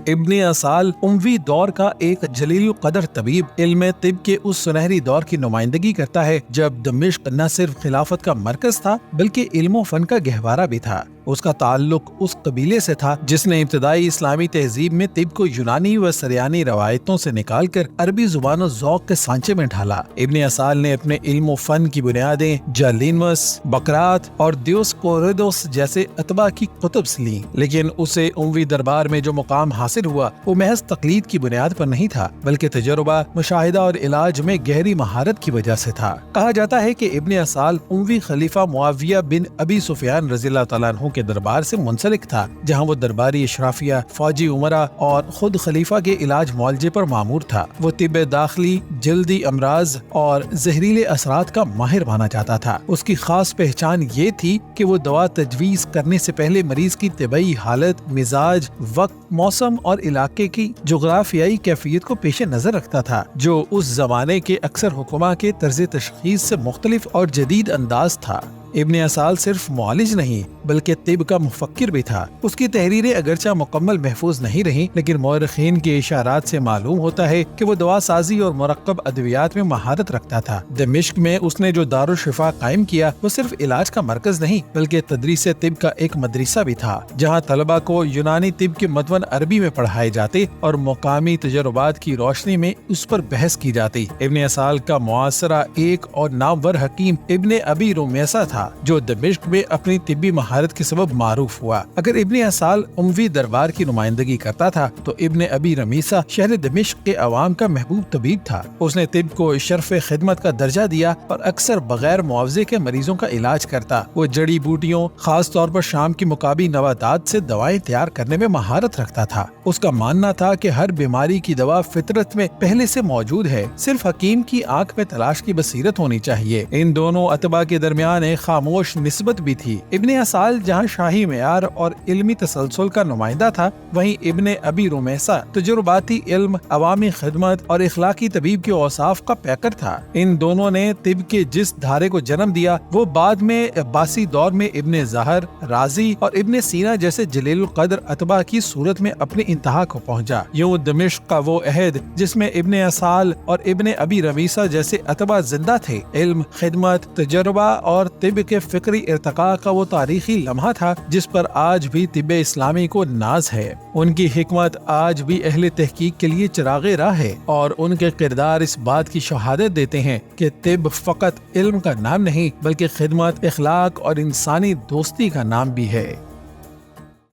ابن اصال اموی دور کا ایک جلیل قدر طبیب علم طب کے اس سنہری دور کی نمائندگی کرتا ہے جب دمشق نہ صرف خلافت کا مرکز تھا بلکہ علم و فن کا گہوارہ بھی تھا۔ اس کا تعلق اس قبیلے سے تھا جس نے ابتدائی اسلامی تہذیب میں طب کو یونانی و سریانی روایتوں سے نکال کر عربی زبان و ذوق کے سانچے میں ڈھالا۔ ابن اصال نے اپنے علم و فن کی بنیادیں جالینوس، بقرات اور دیوسکوریدوس جیسے اتباع کی کتب سے لیں، لیکن اسے اموی دربار میں جو مقام حاصل ہوا وہ محض تقلید کی بنیاد پر نہیں تھا بلکہ تجربہ، مشاہدہ اور علاج میں گہری مہارت کی وجہ سے تھا۔ کہا جاتا ہے کہ ابن اصال اموی خلیفہ معاویہ بن ابی سفیان رضی اللہ تعالیٰ عنہ کے دربار سے منسلک تھا، جہاں وہ درباری اشرافیہ، فوجی امراء اور خود خلیفہ کے علاج معالجے پر مامور تھا۔ وہ طب داخلی، جلدی امراض اور زہریلے اثرات کا ماہر مانا جاتا تھا۔ اس کی خاص پہچان یہ تھی کہ وہ دوا تجویز کرنے سے پہلے مریض کی طبی حالت، مزاج، وقت، موسم اور علاقے کی جغرافیائی کیفیت کو پیش نظر رکھتا تھا، جو اس زمانے کے اکثر حکما کے طرز تشخیص سے مختلف اور جدید انداز تھا۔ ابن اصال صرف معالج نہیں بلکہ طب کا مفکر بھی تھا۔ اس کی تحریریں اگرچہ مکمل محفوظ نہیں رہیں لیکن مورخین کے اشارات سے معلوم ہوتا ہے کہ وہ دوا سازی اور مرکب ادویات میں مہارت رکھتا تھا۔ دمشق میں اس نے جو دارالشفا قائم کیا وہ صرف علاج کا مرکز نہیں بلکہ تدریس طب کا ایک مدرسہ بھی تھا، جہاں طلبہ کو یونانی طب کے متون عربی میں پڑھائے جاتے اور مقامی تجربات کی روشنی میں اس پر بحث کی جاتی۔ ابن اصال کا معاصرہ ایک اور نامور حکیم ابن ابی رمیسہ تھا جو دمشق میں اپنی طبی مہارت کے سبب معروف ہوا۔ اگر ابن اصال اموی دربار کی نمائندگی کرتا تھا تو ابن ابی رمیسہ شہر دمشق کے عوام کا محبوب طبیب تھا۔ اس نے طب کو شرف خدمت کا درجہ دیا اور اکثر بغیر معاوضے کے مریضوں کا علاج کرتا۔ وہ جڑی بوٹیوں، خاص طور پر شام کی مقامی نباتات سے دوائیں تیار کرنے میں مہارت رکھتا تھا۔ اس کا ماننا تھا کہ ہر بیماری کی دوا فطرت میں پہلے سے موجود ہے، صرف حکیم کی آنکھ میں تلاش کی بصیرت ہونی چاہیے۔ ان دونوں اتباع کے درمیان ایک خاموش نسبت بھی تھی۔ ابن اصال جہاں شاہی معیار اور علمی تسلسل کا نمائندہ تھا، وہیں ابن ابی رمیسہ تجرباتی علم، عوامی خدمت اور اخلاقی طبیب کے اوصاف کا پیکر تھا۔ ان دونوں نے طب کے جس دھارے کو جنم دیا وہ بعد میں عباسی دور میں ابن زہر، رازی اور ابن سینا جیسے جلیل القدر اتباع کی صورت میں اپنی انتہا کو پہنچا۔ یوں دمشق کا وہ عہد جس میں ابن اصال اور ابن ابی رمیسہ جیسے اتباع زندہ تھے، علم، خدمت، تجربہ اور طب کے فکری ارتقاء کا وہ تاریخی لمحہ تھا جس پر آج بھی طب اسلامی کو ناز ہے۔ ان کی حکمت آج بھی اہل تحقیق کے لیے چراغ راہ ہے اور ان کے کردار اس بات کی شہادت دیتے ہیں کہ طب فقط علم کا نام نہیں بلکہ خدمت، اخلاق اور انسانی دوستی کا نام بھی ہے۔